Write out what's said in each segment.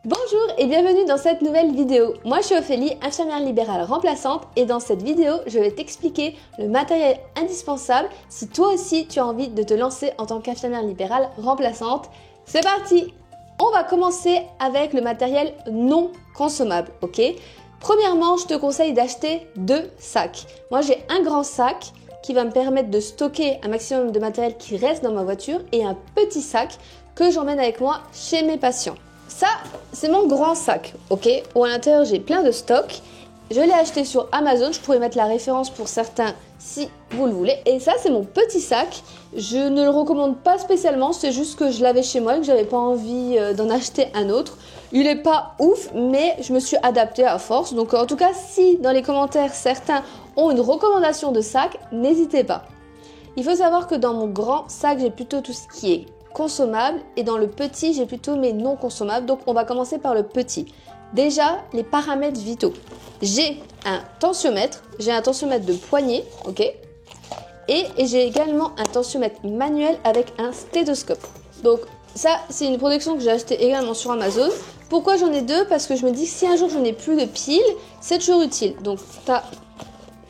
Bonjour et bienvenue dans cette nouvelle vidéo. Moi je suis Ophélie, infirmière libérale remplaçante et dans cette vidéo je vais t'expliquer le matériel indispensable si toi aussi tu as envie de te lancer en tant qu'infirmière libérale remplaçante. C'est parti! On va commencer avec le matériel non consommable, ok? Premièrement, je te conseille d'acheter 2 sacs. Moi j'ai un grand sac qui va me permettre de stocker un maximum de matériel qui reste dans ma voiture et un petit sac que j'emmène avec moi chez mes patients. Ça, c'est mon grand sac, ok? Où à l'intérieur, j'ai plein de stocks. Je l'ai acheté sur Amazon. Je pourrais mettre la référence pour certains si vous le voulez. Et ça, c'est mon petit sac. Je ne le recommande pas spécialement. C'est juste que je l'avais chez moi et que j'avais pas envie d'en acheter un autre. Il est pas ouf, mais je me suis adaptée à force. Donc, en tout cas, si dans les commentaires, certains ont une recommandation de sac, n'hésitez pas. Il faut savoir que dans mon grand sac, j'ai plutôt tout ce qui est consommable et dans le petit j'ai plutôt mes non consommables, donc on va commencer par le petit. Déjà les paramètres vitaux, j'ai un tensiomètre de poignet, ok, et j'ai également un tensiomètre manuel avec un stéthoscope. Donc ça c'est une production que j'ai acheté également sur Amazon. Pourquoi j'en ai 2? Parce que je me dis que si un jour je n'ai plus de piles, c'est toujours utile. Donc t'as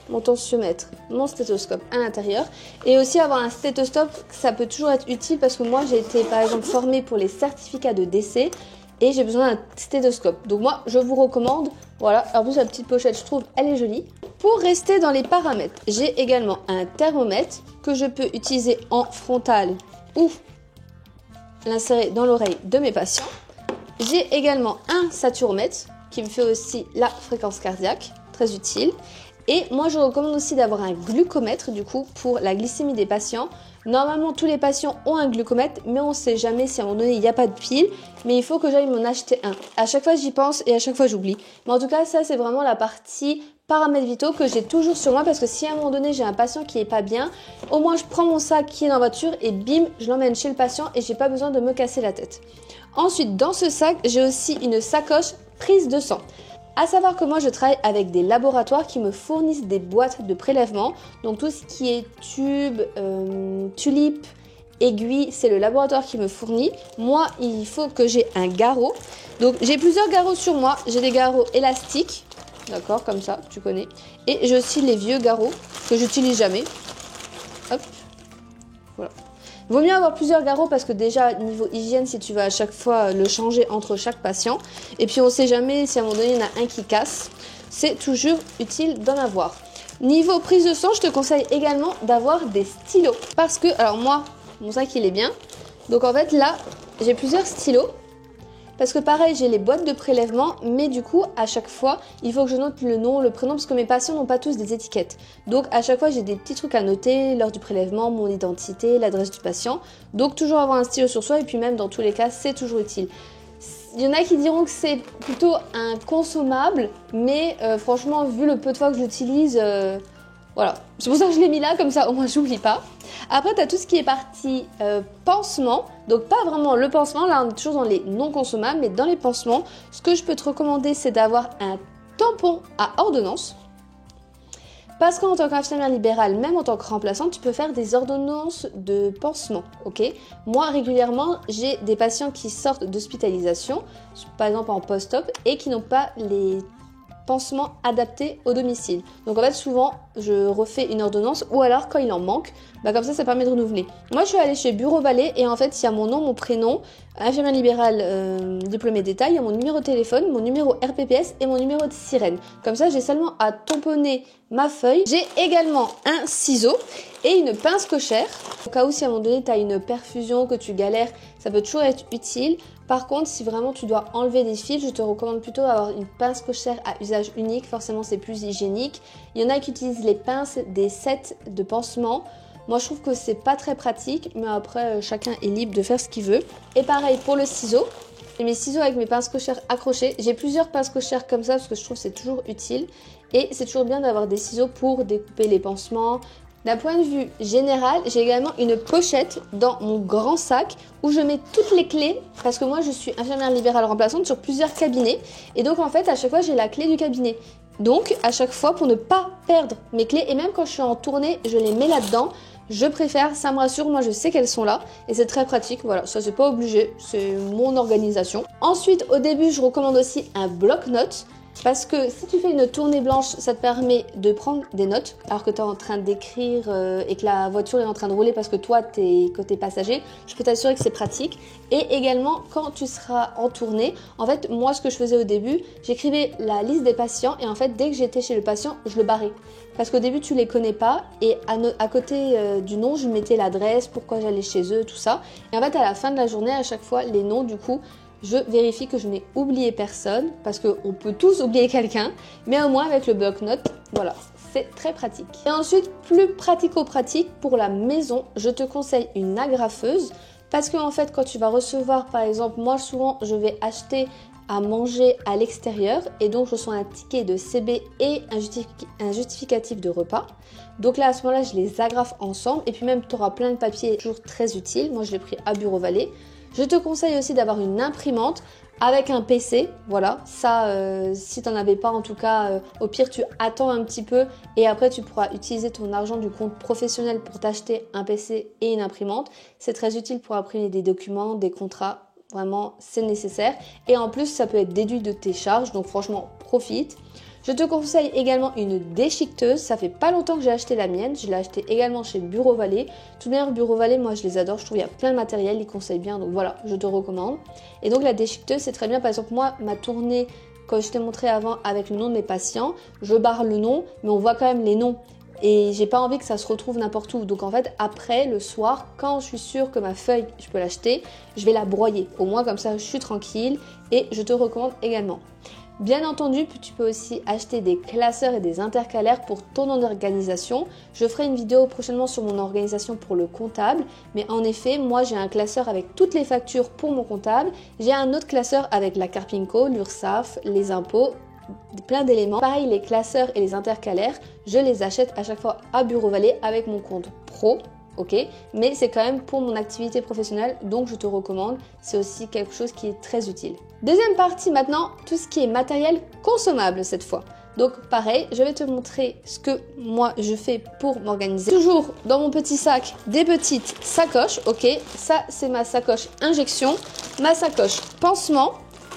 mon tensiomètre, mon stéthoscope à l'intérieur, et aussi avoir un stéthoscope, ça peut toujours être utile parce que moi j'ai été par exemple formée pour les certificats de décès et j'ai besoin d'un stéthoscope. Donc moi je vous recommande, voilà, en plus la petite pochette je trouve elle est jolie. Pour rester dans les paramètres, j'ai également un thermomètre que je peux utiliser en frontal ou l'insérer dans l'oreille de mes patients. J'ai également un saturomètre qui me fait aussi la fréquence cardiaque, très utile. Et moi, je recommande aussi d'avoir un glucomètre, du coup, pour la glycémie des patients. Normalement, tous les patients ont un glucomètre, mais on ne sait jamais si à un moment donné, il n'y a pas de pile. Mais il faut que j'aille m'en acheter un. À chaque fois, j'y pense et à chaque fois, j'oublie. Mais en tout cas, ça, c'est vraiment la partie paramètres vitaux que j'ai toujours sur moi. Parce que si à un moment donné, j'ai un patient qui n'est pas bien, au moins, je prends mon sac qui est dans la voiture et bim, je l'emmène chez le patient et j'ai pas besoin de me casser la tête. Ensuite, dans ce sac, j'ai aussi une sacoche prise de sang. À savoir que moi je travaille avec des laboratoires qui me fournissent des boîtes de prélèvement. Donc tout ce qui est tube, tulipe, aiguille, c'est le laboratoire qui me fournit. Moi il faut que j'ai un garrot. Donc j'ai plusieurs garrots sur moi. J'ai des garrots élastiques, d'accord, comme ça, tu connais. Et j'ai aussi les vieux garrots que j'utilise jamais. Hop, voilà. Vaut mieux avoir plusieurs garrots parce que déjà, niveau hygiène, si tu vas à chaque fois le changer entre chaque patient. Et puis on ne sait jamais si à un moment donné, il y en a un qui casse. C'est toujours utile d'en avoir. Niveau prise de sang, je te conseille également d'avoir des stylos. Parce que, alors moi, mon sac il est bien. Donc en fait là, j'ai plusieurs stylos. Parce que pareil, j'ai les boîtes de prélèvement, mais du coup, à chaque fois, il faut que je note le nom, le prénom, parce que mes patients n'ont pas tous des étiquettes. Donc, à chaque fois, j'ai des petits trucs à noter lors du prélèvement, mon identité, l'adresse du patient. Donc, toujours avoir un stylo sur soi, et puis même, dans tous les cas, c'est toujours utile. Il y en a qui diront que c'est plutôt un consommable, mais franchement, vu le peu de fois que je l'utilise, voilà. C'est pour ça que je l'ai mis là, comme ça, au moins, j'oublie pas. Après, tu as tout ce qui est partie pansement. Donc, pas vraiment le pansement. Là, on est toujours dans les non consommables. Mais dans les pansements, ce que je peux te recommander, c'est d'avoir un tampon à ordonnance. Parce qu'en tant qu'infirmière libérale, même en tant que remplaçante, tu peux faire des ordonnances de pansement. Ok. Moi, régulièrement, j'ai des patients qui sortent d'hospitalisation, par exemple en post-op, et qui n'ont pas les pansements adaptés au domicile. Donc en fait souvent je refais une ordonnance ou alors quand il en manque, comme ça permet de renouveler. Moi je suis allée chez Bureau Vallée et en fait il y a mon nom, mon prénom, infirmière libérale diplômée d'État, il y a mon numéro de téléphone, mon numéro RPPS et mon numéro de sirène. Comme ça j'ai seulement à tamponner ma feuille. J'ai également un ciseau et une pince cochère. Au cas où si à un moment donné tu as une perfusion, que tu galères, ça peut toujours être utile. Par contre, si vraiment tu dois enlever des fils, je te recommande plutôt d'avoir une pince cochère à usage unique. Forcément, c'est plus hygiénique. Il y en a qui utilisent les pinces des sets de pansement. Moi, je trouve que c'est pas très pratique, mais après, chacun est libre de faire ce qu'il veut. Et pareil pour le ciseau. J'ai mes ciseaux avec mes pinces cochères accrochées. J'ai plusieurs pinces cochères comme ça parce que je trouve que c'est toujours utile. Et c'est toujours bien d'avoir des ciseaux pour découper les pansements. D'un point de vue général, j'ai également une pochette dans mon grand sac où je mets toutes les clés parce que moi je suis infirmière libérale remplaçante sur plusieurs cabinets et donc en fait à chaque fois j'ai la clé du cabinet. Donc à chaque fois pour ne pas perdre mes clés et même quand je suis en tournée je les mets là-dedans je préfère, ça me rassure, moi je sais qu'elles sont là et c'est très pratique, voilà, ça c'est pas obligé, c'est mon organisation. Ensuite, au début, je recommande aussi un bloc-notes. Parce que si tu fais une tournée blanche, ça te permet de prendre des notes alors que tu es en train d'écrire et que la voiture est en train de rouler parce que toi, tu es côté passager. Je peux t'assurer que c'est pratique. Et également, quand tu seras en tournée, en fait, moi, ce que je faisais au début, j'écrivais la liste des patients et en fait, dès que j'étais chez le patient, je le barrais. Parce qu'au début, tu les connais pas et à côté du nom, je mettais l'adresse, pourquoi j'allais chez eux, tout ça. Et en fait, à la fin de la journée, à chaque fois, les noms, du coup, je vérifie que je n'ai oublié personne, parce qu'on peut tous oublier quelqu'un, mais au moins avec le bloc-notes, voilà, c'est très pratique. Et ensuite, plus pratico-pratique, pour la maison, je te conseille une agrafeuse, parce que en fait, quand tu vas recevoir, par exemple, moi souvent, je vais acheter à manger à l'extérieur, et donc je reçois un ticket de CB et un justificatif de repas. Donc là, à ce moment-là, je les agrafe ensemble, et puis même, tu auras plein de papiers, toujours très utiles. Moi, je l'ai pris à Bureau Vallée. Je te conseille aussi d'avoir une imprimante avec un PC, voilà, ça si tu n'en avais pas en tout cas, au pire tu attends un petit peu et après tu pourras utiliser ton argent du compte professionnel pour t'acheter un PC et une imprimante. C'est très utile pour imprimer des documents, des contrats, vraiment c'est nécessaire et en plus ça peut être déduit de tes charges, donc franchement profite. Je te conseille également une déchiqueteuse, ça fait pas longtemps que j'ai acheté la mienne, je l'ai acheté également chez Bureau Vallée. Tout d'ailleurs Bureau Vallée, moi je les adore, je trouve qu'il y a plein de matériel, ils conseillent bien, donc voilà, je te recommande. Et donc la déchiqueteuse c'est très bien, par exemple moi ma tournée, quand je t'ai montré avant avec le nom de mes patients, je barre le nom, mais on voit quand même les noms. Et j'ai pas envie que ça se retrouve n'importe où. Donc en fait, après, le soir, quand je suis sûre que ma feuille, je peux l'acheter, je vais la broyer. Au moins comme ça, je suis tranquille et je te recommande également. Bien entendu, tu peux aussi acheter des classeurs et des intercalaires pour ton organisation. Je ferai une vidéo prochainement sur mon organisation pour le comptable. Mais en effet, moi j'ai un classeur avec toutes les factures pour mon comptable. J'ai un autre classeur avec la Carpinco, l'URSSAF, les impôts, plein d'éléments. Pareil, les classeurs et les intercalaires, je les achète à chaque fois à Bureau Vallée avec mon compte pro. Ok, mais c'est quand même pour mon activité professionnelle, donc je te recommande, c'est aussi quelque chose qui est très utile. Deuxième partie maintenant, tout ce qui est matériel consommable cette fois. Donc pareil, je vais te montrer ce que moi je fais pour m'organiser. Toujours dans mon petit sac, des petites sacoches, ok, ça c'est ma sacoche injection, ma sacoche pansement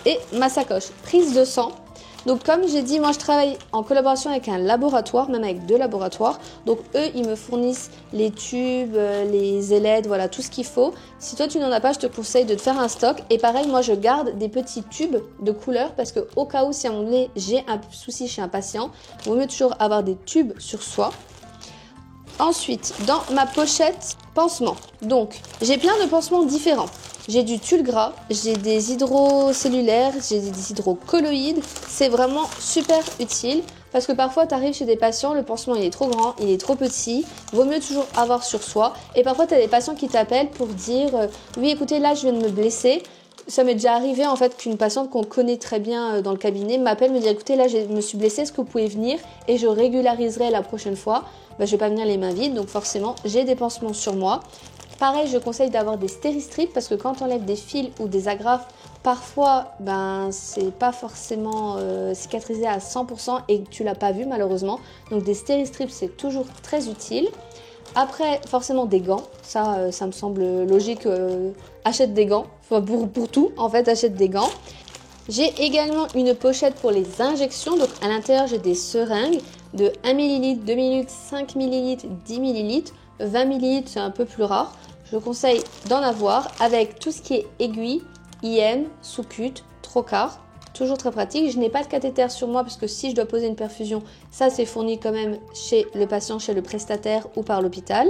et ma sacoche prise de sang. Donc comme j'ai dit, moi je travaille en collaboration avec un laboratoire, même avec 2 laboratoires. Donc eux, ils me fournissent les tubes, les ailettes, voilà, tout ce qu'il faut. Si toi tu n'en as pas, je te conseille de te faire un stock. Et pareil, moi je garde des petits tubes de couleur parce que au cas où si à un moment donné j'ai un souci chez un patient, il vaut mieux toujours avoir des tubes sur soi. Ensuite, dans ma pochette pansement, donc j'ai plein de pansements différents. J'ai du tulle gras, j'ai des hydrocellulaires, j'ai des hydrocolloïdes. C'est vraiment super utile parce que parfois tu arrives chez des patients, le pansement il est trop grand, il est trop petit. Vaut mieux toujours avoir sur soi. Et parfois tu as des patients qui t'appellent pour dire oui écoutez là je viens de me blesser. Ça m'est déjà arrivé en fait qu'une patiente qu'on connaît très bien dans le cabinet m'appelle, me dit écoutez là je me suis blessée, est-ce que vous pouvez venir et je régulariserai la prochaine fois. Je vais pas venir les mains vides, donc forcément j'ai des pansements sur moi. Pareil, je conseille d'avoir des stéristrips parce que quand on enlève des fils ou des agrafes, parfois c'est pas forcément cicatrisé à 100% et tu l'as pas vu malheureusement. Donc des stéristrips c'est toujours très utile. Après, forcément des gants, ça me semble logique, achète des gants, enfin, pour tout en fait, achète des gants. J'ai également une pochette pour les injections, donc à l'intérieur j'ai des seringues de 1 ml, 2 ml, 5 ml, 10 ml, 20 ml c'est un peu plus rare. Je conseille d'en avoir avec tout ce qui est aiguille, IM, sous-cut, trocar. Toujours très pratique. Je n'ai pas de cathéter sur moi parce que si je dois poser une perfusion, ça c'est fourni quand même chez le patient, chez le prestataire ou par l'hôpital.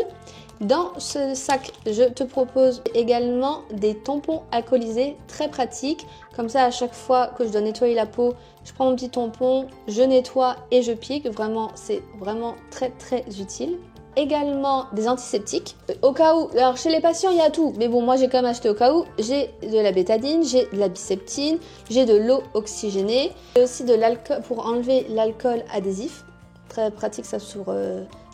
Dans ce sac, je te propose également des tampons alcoolisés très pratiques. Comme ça, à chaque fois que je dois nettoyer la peau, je prends mon petit tampon, je nettoie et je pique. Vraiment, c'est vraiment très très utile. Également des antiseptiques au cas où, alors chez les patients il y a tout, mais bon moi j'ai quand même acheté au cas où. J'ai de la bétadine, j'ai de la biseptine, j'ai de l'eau oxygénée, j'ai aussi de l'alcool pour enlever l'alcool adhésif, très pratique ça sur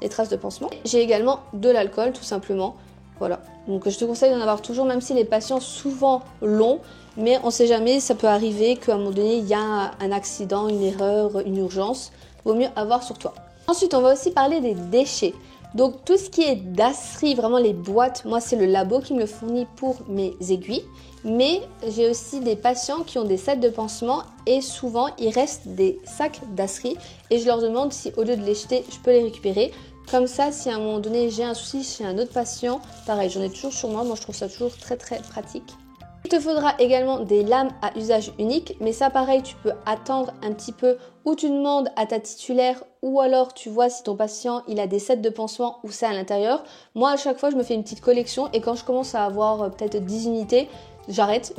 les traces de pansement. J'ai également de l'alcool tout simplement, voilà, donc je te conseille d'en avoir toujours même si les patients souvent l'ont, mais on sait jamais, ça peut arriver qu'à un moment donné il y a un accident, une erreur, une urgence, vaut mieux avoir sur toi. Ensuite on va aussi parler des déchets. Donc tout ce qui est dasserie, vraiment les boîtes, moi c'est le labo qui me le fournit pour mes aiguilles. Mais j'ai aussi des patients qui ont des sets de pansement et souvent il reste des sacs dasserie et je leur demande si au lieu de les jeter, je peux les récupérer. Comme ça, si à un moment donné j'ai un souci chez un autre patient, pareil, j'en ai toujours sur moi, je trouve ça toujours très pratique. Il te faudra également des lames à usage unique, mais ça pareil, tu peux attendre un petit peu ou tu demandes à ta titulaire ou alors tu vois si ton patient il a des sets de pansement ou ça à l'intérieur. Moi à chaque fois je me fais une petite collection et quand je commence à avoir peut-être 10 unités, j'arrête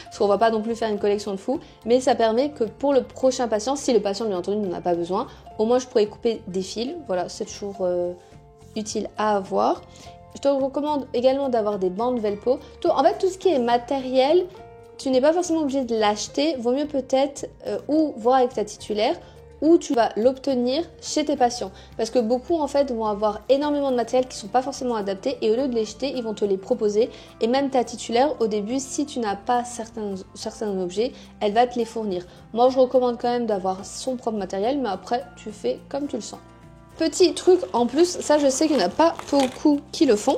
parce qu'on va pas non plus faire une collection de fou, mais ça permet que pour le prochain patient, si le patient bien entendu n'en a pas besoin, au moins je pourrais couper des fils, voilà c'est toujours utile à avoir. Je te recommande également d'avoir des bandes Velpo. En fait, tout ce qui est matériel, tu n'es pas forcément obligé de l'acheter. Vaut mieux peut-être ou voir avec ta titulaire ou tu vas l'obtenir chez tes patients. Parce que beaucoup en fait vont avoir énormément de matériel qui ne sont pas forcément adaptés et au lieu de les jeter, ils vont te les proposer. Et même ta titulaire, au début, si tu n'as pas certains objets, elle va te les fournir. Moi, je recommande quand même d'avoir son propre matériel, mais après, tu fais comme tu le sens. Petit truc en plus, ça je sais qu'il n'y en a pas beaucoup qui le font.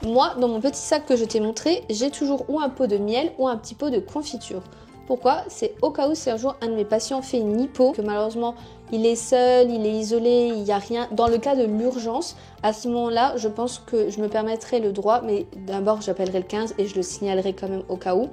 Moi, dans mon petit sac que je t'ai montré, j'ai toujours ou un pot de miel ou un petit pot de confiture. Pourquoi? C'est au cas où si un jour un de mes patients fait une hypo, que malheureusement il est seul, il est isolé, il n'y a rien. Dans le cas de l'urgence, à ce moment-là, je pense que je me permettrai le droit, mais d'abord j'appellerai le 15 et je le signalerai quand même au cas où.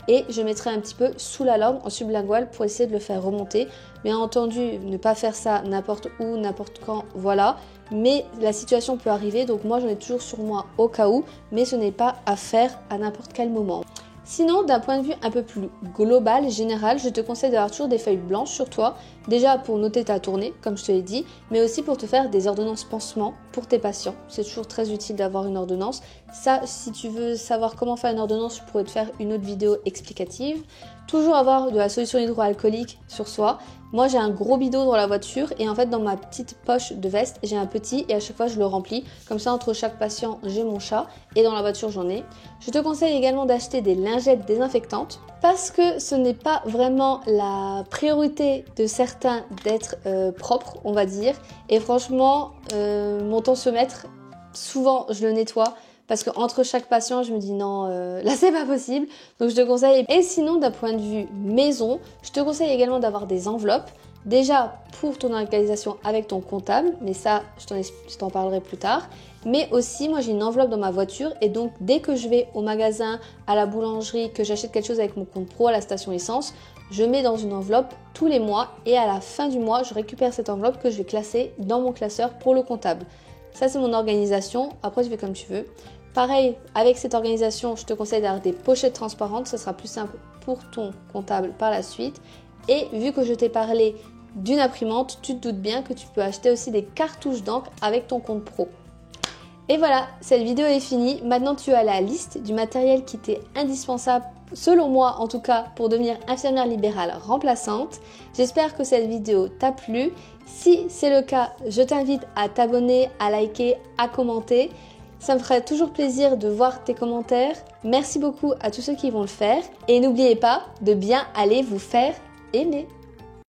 Et je mettrai un petit peu sous la langue en sublingual pour essayer de le faire remonter. Bien entendu, ne pas faire ça n'importe où, n'importe quand, voilà. Mais la situation peut arriver, donc moi j'en ai toujours sur moi au cas où, mais ce n'est pas à faire à n'importe quel moment. Sinon, d'un point de vue un peu plus global, général, je te conseille d'avoir toujours des feuilles blanches sur toi, déjà pour noter ta tournée, comme je te l'ai dit, mais aussi pour te faire des ordonnances pansements pour tes patients. C'est toujours très utile d'avoir une ordonnance. Ça, si tu veux savoir comment faire une ordonnance, je pourrais te faire une autre vidéo explicative. Toujours avoir de la solution hydroalcoolique sur soi. Moi, j'ai un gros bidon dans la voiture et en fait, dans ma petite poche de veste, j'ai un petit et à chaque fois, je le remplis. Comme ça, entre chaque patient, j'ai mon chat et dans la voiture, j'en ai. Je te conseille également d'acheter des lingettes désinfectantes parce que ce n'est pas vraiment la priorité de certains d'être propre, on va dire. Et franchement, mon tensiomètre, souvent, je le nettoie. Parce qu'entre chaque patient, je me dis non, là c'est pas possible. Donc je te conseille. Et sinon, d'un point de vue maison, je te conseille également d'avoir des enveloppes. Déjà pour ton organisation avec ton comptable, mais ça, je t'en parlerai plus tard. Mais aussi, moi j'ai une enveloppe dans ma voiture et donc dès que je vais au magasin, à la boulangerie, que j'achète quelque chose avec mon compte pro à la station essence, je mets dans une enveloppe tous les mois et à la fin du mois, je récupère cette enveloppe que je vais classer dans mon classeur pour le comptable. Ça, c'est mon organisation. Après, tu fais comme tu veux. Pareil, avec cette organisation, je te conseille d'avoir des pochettes transparentes. Ce sera plus simple pour ton comptable par la suite. Et vu que je t'ai parlé d'une imprimante, tu te doutes bien que tu peux acheter aussi des cartouches d'encre avec ton compte pro. Et voilà, cette vidéo est finie. Maintenant, tu as la liste du matériel qui t'est indispensable, selon moi en tout cas, pour devenir infirmière libérale remplaçante. J'espère que cette vidéo t'a plu. Si c'est le cas, je t'invite à t'abonner, à liker, à commenter. Ça me ferait toujours plaisir de voir tes commentaires. Merci beaucoup à tous ceux qui vont le faire. Et n'oubliez pas de bien aller vous faire aimer.